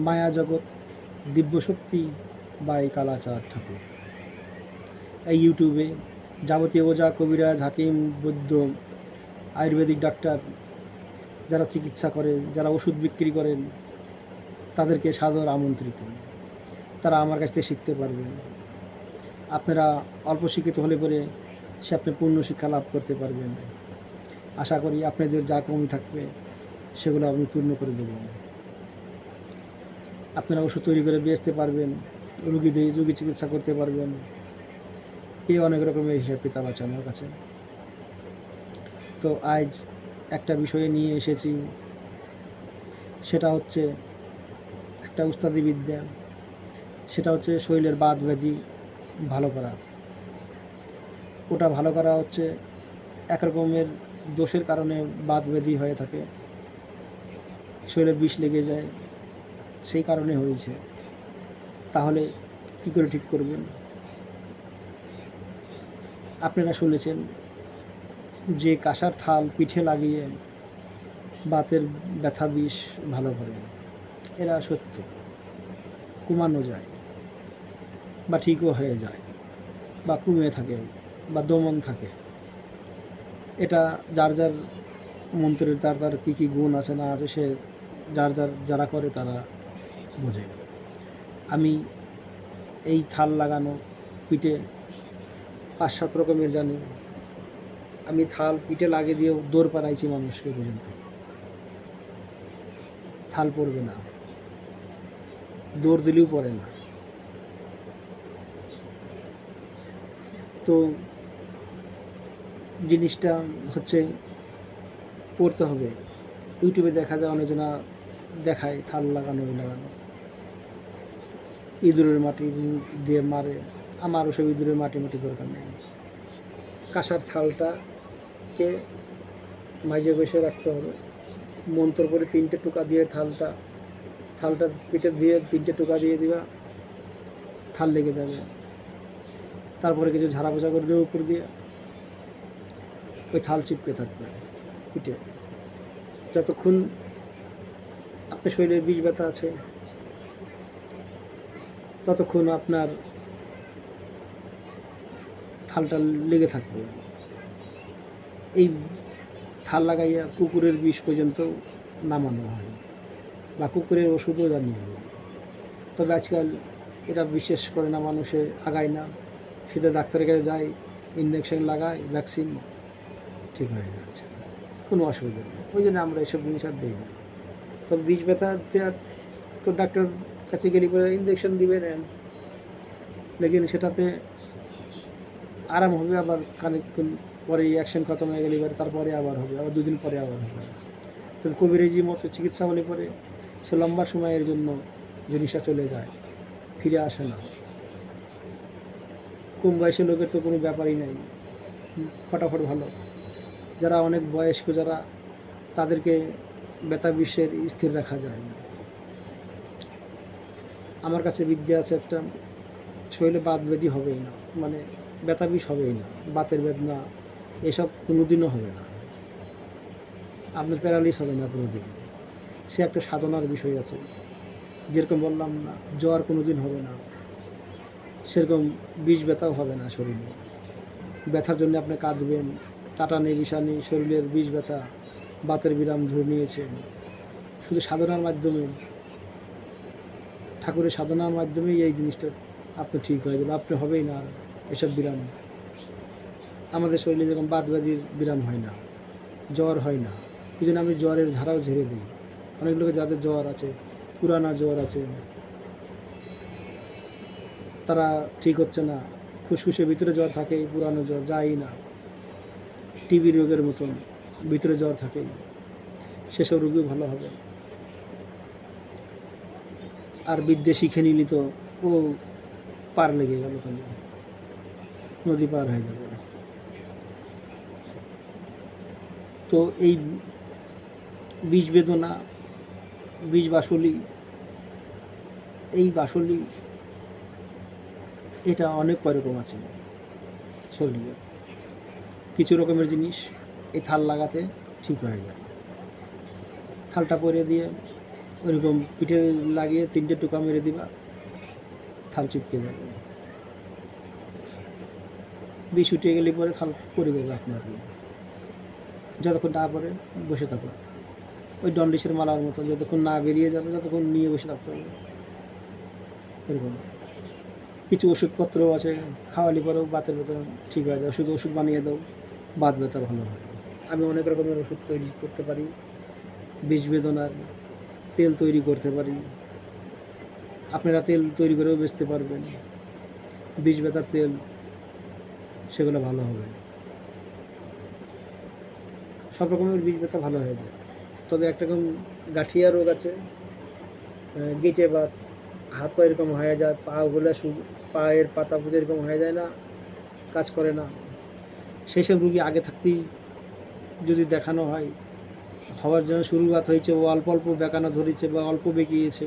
মায়া জগৎ, দিব্যশক্তি বা এই কালাচাঁদ ঠাকুর। এই ইউটিউবে যাবতীয় ওঝা, কবিরাজ, হাকিম, বৈদ্য, আয়ুর্বেদিক ডাক্তার যারা চিকিৎসা করেন, যারা ওষুধ বিক্রি করেন, তাদেরকে সাদর আমন্ত্রিত। তারা আমার কাছ থেকে শিখতে পারবেন। আপনারা অল্প শিক্ষিত হলে পরে সে আপনি পূর্ণ শিক্ষা লাভ করতে পারবেন। আশা করি আপনাদের যা কমি থাকবে সেগুলো আমি পূর্ণ করে দেব। আপনারা ওষুধ তৈরি করে বেচতে পারবেন, রুগী চিকিৎসা করতে পারবেন। এই অনেক রকমের হিসাব কিতাব আছে আমার কাছে। তো আজ একটা বিষয়ে নিয়ে এসেছি, সেটা হচ্ছে একটা উস্তাদি বিদ্যা। সেটা হচ্ছে শরীরের বাত ব্যাধি ভালো করা। ওটা ভালো করা হচ্ছে এক রকমের দোষের কারণে বাত ব্যাধি হয়ে থাকে, শরীরে বিষ লেগে যায়, সেই কারণে হয়েছে। তাহলে কি করে ঠিক করবেন? আপনারা শুনেছেন যে কাঁসার থাল পিঠে লাগিয়ে বাতের ব্যথা বিষ ভালো করে। এরা সত্য, কমানো যায় বা ঠিকও হয়ে যায় বা কমে থাকে বা দমন থাকে। এটা যার যার মন্ত্রের তার কী কী গুণ আছে না আছে, সে যারা করে তারা বোঝে। আমি এই থাল লাগানো পিঠে 5-7 রকমের জানি। আমি থাল পিঠে লাগিয়ে দিয়েও দৌড় পাড়াইছি মানুষকে পর্যন্ত। থাল পড়বে না, দৌড় দিলেও পড়ে না। তো জিনিসটা হচ্ছে পড়তে হবে। ইউটিউবে দেখা যায় অনেকজনা দেখায় থাল লাগানো ইঁদুরের মাটি দিয়ে মারে। আমার ওসব ইঁদুরের মাটি দরকার নেই। কাঁসার থালটাকে মাঝে বসে রাখতে হবে, মন্ত্র করে 3টে টোকা দিয়ে থালটা পিঠে দিয়ে 3টে টোকা দিয়ে দিবা, থাল লেগে যাবে। তারপরে কিছু ঝাড়া পোছা করে দেবে উপর দিয়ে, ওই থাল চিপকে থাকবে পিঠে। যতক্ষণ আপনার শরীরে বিষ ব্যথা আছে ততক্ষণ আপনার থালটা লেগে থাকবে। এই থাল লাগাইয়া কুকুরের বিষ পর্যন্ত নামানো হয় বা কুকুরের ওষুধও জানিয়ে হবে। তবে আজকাল এটা বিশেষ করে না, মানুষে আগায় না, সেটা ডাক্তারের কাছে যায়, ইঞ্জেকশন লাগায়, ভ্যাকসিন, ঠিক হয়ে যাচ্ছে, কোনো অসুবিধা নেই। ওই জন্য আমরা এসব জিনিস আর দিই না। তবে বিষ ব্যথা দেওয়ার তো ডাক্তার কাছে গেলে পরে ইঞ্জেকশন দিবে নেন, লেকিন সেটাতে আরাম হবে, আবার খানিকক্ষণ পরে অ্যাকশন খতম হয়ে গেলে এবার তারপরে আবার হবে, আবার 2 দিন পরে আবার হবে। তবে কবিরাজি মতো চিকিৎসা হলে পরে সে লম্বা সময়ের জন্য জিনিসটা চলে যায়, ফিরে আসে না। কম বয়সের লোকের তো কোনো ব্যাপারই নাই, ফটাফট ভালো। যারা অনেক বয়স্ক যারা, তাদেরকে ব্যথা বিষের স্থির রাখা যায় না। আমার কাছে বিদ্যা আছে একটা, শরীরে বাত ব্যাধি হবেই না, মানে ব্যথা বিষ হবেই না, বাতের বেদনা এসব কোনোদিনও হবে না, আপনার প্যারালিস হবে না কোনোদিন। সে একটা সাধনার বিষয় আছে। যেরকম বললাম না, জ্বর কোনোদিন হবে না, সেরকম বিষ ব্যথাও হবে না শরীরে। ব্যথার জন্য আপনি কাঁদবেন, টাটানি বিষানি শরীরের বিষ ব্যথা, বাতের বিরাম ধরে নিয়েছেন, শুধু সাধনার মাধ্যমে, ঠাকুরের সাধনার মাধ্যমেই এই জিনিসটা আপনি ঠিক হয়ে যাবে। আপনি হবেই না আর এসব বিরাম। আমাদের শরীরে যেরকম বাত ব্যাধির বিরাম হয় না, জ্বর হয় না, এই জন্য আমি জ্বরের ঝাড়াও ঝেড়ে দিই। অনেক লোকের যাদের জ্বর আছে, পুরানা জ্বর আছে, তারা ঠিক হচ্ছে না, ফুসফুসের ভিতরে জ্বর থাকে, পুরানো জ্বর যায় না, টিবি রোগের মতন ভিতরে জ্বর থাকে, সেসব রোগীও ভালো হবে। আর বিদ্যে শিখে নিলি তো ও পার লেগে গেল, তাহলে নদী পার হয়ে যাবে। তো এই বিষ বেদনা, বিষ বাসলি, এই বাসলি এটা অনেক রকম আছে শরীরে। কিছু রকমের জিনিস এই থাল লাগাতে ঠিক হয়ে যায়। থালটা পরে দিয়ে ওইরকম পিঠে লাগিয়ে 3টে টোকা মেরে দিবা, থাল চিপকে যাবে। বিষ উঠে গেলে পরে থাল পড়ে যাবে আপনার। যতক্ষণ না পরে বসে থাকো ওই দন্ডিসের মালার মতো, যতক্ষণ না বেরিয়ে যাবে ততক্ষণ নিয়ে বসে থাকতে হবে। এরকম কিছু ওষুধপত্র আছে, খাওয়ালি পরেও বাতের ব্যথা ঠিক হয়ে যায়। ওষুধ বানিয়ে দাও, বাত ব্যথা ভালো হয়। আমি অনেক রকমের ওষুধ তৈরি করতে পারি, বিষ বেদনার তেল তৈরি করতে পারি। আপনারা তেল তৈরি করেও বেচতে পারবেন, বিষ ব্যথার তেল, সেগুলো ভালো হবে। সব রকমের বিষ ব্যথা ভালো হয়ে যায়। তবে একটা রকম গাঁঠিয়া রোগ আছে, গিটে বা হাত পা এরকম হয়ে যায়, পাগুলো পায়ের পাতা পুজো এরকম হয়ে যায় না, কাজ করে না। সেই সব রুগী আগে থাকতেই যদি দেখানো হয়, হওয়ার জন্য শুরুয়াত হয়েছে, ও অল্প অল্প বেঁকানো ধরেছে বা অল্প বেঁকিয়েছে,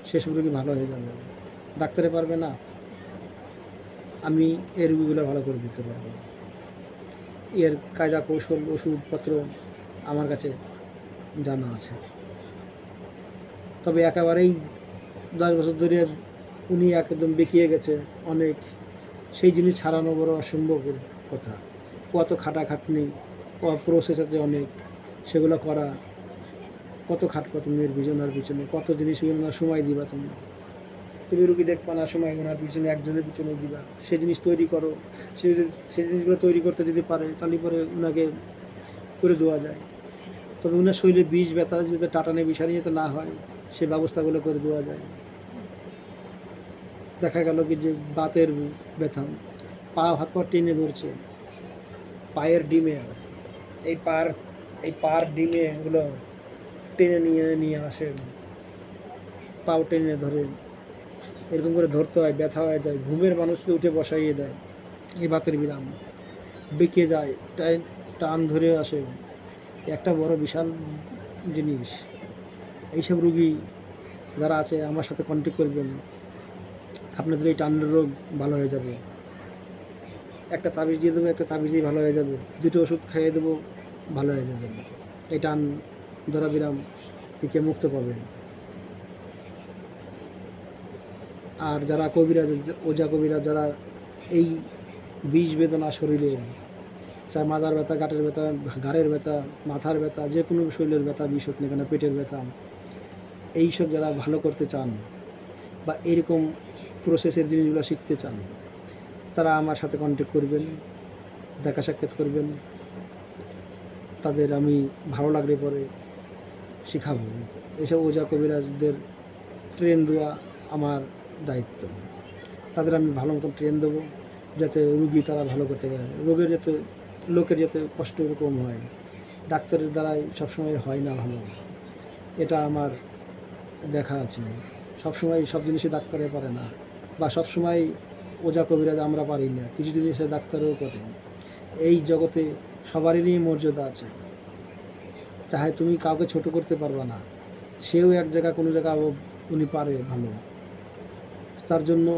সেসব রুগী ভালো হয়ে যাবে। ডাক্তারে পারবে না, আমি এই রুগীগুলো ভালো করে দিতে পারবো। এর কায়দা কৌশল ওষুধপত্র আমার কাছে জানা আছে। তবে একেবারেই 10 বছর ধরে উনি একদম বেঁকিয়ে গেছে অনেক, সেই জিনিস ছাড়ানো বড় অসম্ভবের কথা। কত খাটাখাটনি, প্রসেস আছে অনেক, সেগুলো করা কত খাটপা তুমি এর ওনার পিছনে, কত জিনিস ওনার সময় দিবা। তুমি রুগী দেখবা না, সময় ওনার পিছনে একজনের পিছনে দিবা, সে জিনিস তৈরি করো। সে জিনিসগুলো তৈরি করতে যদি পারে তাহলে পরে ওনাকে করে দেওয়া যায়। তবে ওনার শরীরে বিষ ব্যথা যদি টাটানে বিষানি যাতে না হয়, সে ব্যবস্থাগুলো করে দেওয়া যায়। দেখা গেল কি যে দাঁতের ব্যথা, পা হাত পা টেনে ধরছে, পায়ের ডিমে, এই পার ডিমে এগুলো টেনে নিয়ে আসে, পাও টেনে ধরে, এরকম করে ধরতে হয়, ব্যথা হয়ে যায়, ঘুমের মানুষকে উঠে বসাইয়ে দেয়। এই বাতের বিরাম বেঁকে যায়, টান ধরে আসে, একটা বড় বিশাল জিনিস। এইসব রুগী যারা আছে আমার সাথে কন্ট্যাক্ট করবেন, আপনাদের এই টানের রোগ ভালো হয়ে যাবে। একটা তাবিজ দিয়ে দেবো, একটা তাবিজেই ভালো হয়ে যাবে। 2টো ওষুধ খাইয়ে দেবো, ভালো হয়ে যাবে। এই টান ধরা বিরাম থেকে মুক্ত পাবেন। আর যারা কবিরাজ, ওঝা কবিরাজ, যারা এই বিষ বেদনা শরীরে, চাই মাজার ব্যথা, গাঁটের ব্যথা, ঘাড়ের ব্যথা, মাথার ব্যথা, যে কোনো শরীরের ব্যথা, বিষ হোক না কেন, পেটের ব্যথা, এইসব যারা ভালো করতে চান বা এরকম প্রসেসের জিনিসগুলো শিখতে চান, তারা আমার সাথে কন্ট্যাক্ট করবেন, দেখা সাক্ষাৎ করবেন। তাদের আমি ভালো লাগলে পরে শেখাবো। এইসব ওঝা কবিরাজদের ট্রেন দেওয়া আমার দায়িত্ব। তাদের আমি ভালো মতন ট্রেন দেবো, যাতে রুগী তারা ভালো করতে পারে, রোগের যাতে লোকের যাতে কষ্ট কম হয়। ডাক্তারের দ্বারাই সবসময় হয় না ভালো, এটা আমার দেখা আছে। সবসময় সব জিনিসই ডাক্তারে পারে না, বা সবসময় ওঝা কবিরাজ আমরা পারি না, কিছু জিনিসে ডাক্তারও করে। এই জগতে সবারই মর্যাদা আছে, চাহে তুমি কাউকে ছোট করতে পারবা না, সেও এক জায়গা কোনো জায়গা উনি পারে ভালো, তার জন্য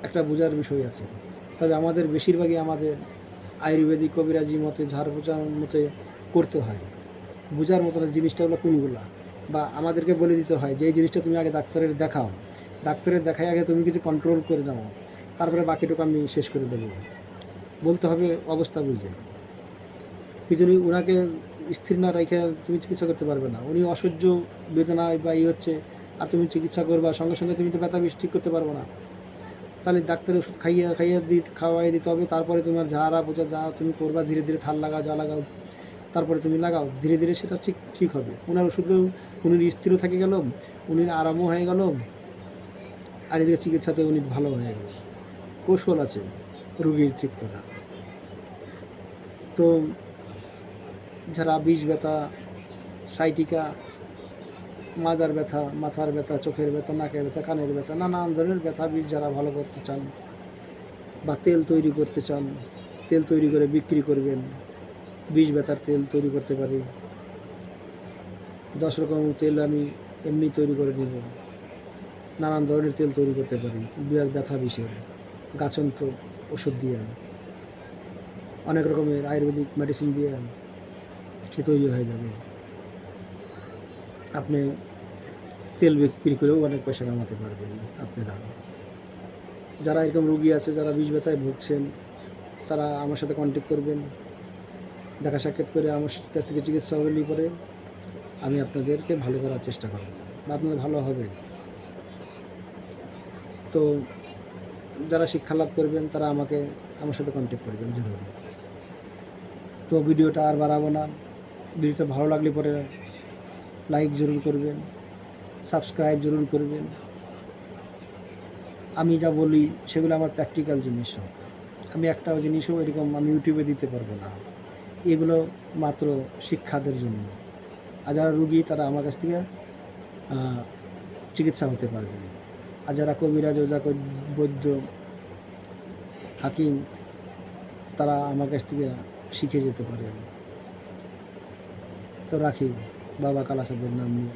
একটা বোঝার বিষয় আছে। তবে আমাদের বেশিরভাগই আমাদের আয়ুর্বেদিক কবিরাজি মতে, ঝাড় বোঝার মতে করতে হয়। বোঝার মতো জিনিসটা হলো কোনগুলা, বা আমাদেরকে বলে দিতে হয় যে এই জিনিসটা তুমি আগে ডাক্তারের দেখাও, ডাক্তারের দেখায় আগে তুমি কিছু কন্ট্রোল করে নাও, তারপরে বাকিটুকু আমি শেষ করে দেবো। বলতে হবে অবস্থা বুঝে। কিছু ওনাকে স্থির না রেখে তুমি চিকিৎসা করতে পারবে না। উনি অসহ্য বেদনায় বা হচ্ছে, আর তুমি চিকিৎসা করবা, সঙ্গে সঙ্গে তুমি তো ব্যথা ঠিক করতে পারবো না। তাহলে ডাক্তারের ওষুধ খাওয়াই দিতে হবে। তারপরে তোমার ঝাড়া বোঝা যা তুমি করবা, ধীরে ধীরে থাল লাগাও, যা লাগাও, তারপরে তুমি লাগাও, ধীরে ধীরে সেটা ঠিক হবে। ওনার ওষুধেও উনির স্থিরও থাকে গেল, উনির আরামও হয়ে গেল, আর এদিকে চিকিৎসাতে উনি ভালো হয়ে গেল। কৌশল আছে রুগীর ঠিক করা। তো যারা বিষ ব্যথা, সাইটিকা, মাজার ব্যথা, মাথার ব্যথা, চোখের ব্যথা, নাকের ব্যথা, কানের ব্যথা, নানান ধরনের ব্যথা বিষ যারা ভালো করতে চান বা তেল তৈরি করতে চান, তেল তৈরি করে বিক্রি করবেন, বিষ ব্যথার তেল তৈরি করতে পারি। 10 রকম তেল আমি এমনি তৈরি করে দেব। নানান ধরনের তেল তৈরি করতে পারি ব্যথা বিষের, গাছন্ত ওষুধ দিয়ে, অনেক রকমের আয়ুর্বেদিক মেডিসিন দিয়ে সে তৈরি হয়ে যাবে। আপনি তেল বিক্রি করেও অনেক পয়সা কামাতে পারবেন আপনারা। যারা এরকম রোগী আছে, যারা বিষ ব্যথায় ভুগছেন, তারা আমার সাথে কন্ট্যাক্ট করবেন। দেখা সাক্ষাৎ করে আমার কাছ থেকে চিকিৎসা হলে পরে আমি আপনাদেরকে ভালো করার চেষ্টা করব বা আপনাদের ভালো হবে। তো যারা শিক্ষা লাভ করবেন তারা আমার সাথে কন্ট্যাক্ট করবেন জরুরি। তো ভিডিওটা আর বাড়াবো না। ভিডিওটা ভালো লাগলে পরে লাইক জরুর করবেন, সাবস্ক্রাইব জরুর করবেন। আমি যা বলি সেগুলো আমার প্র্যাকটিক্যাল জিনিস। আমি একটা জিনিসও এরকম আমি ইউটিউবে দিতে পারবো না। এগুলো মাত্র শিক্ষাদের জন্য। আর যারা রুগী তারা আমার কাছ থেকে চিকিৎসা হতে পারবেন। আর যারা কবিরাজ, ওঝা, বৈদ্য, হাকিম, তারা আমার কাছ থেকে শিখে যেতে পারেন। তো রাখি বাবা কালাচাঁদের নাম নিয়ে।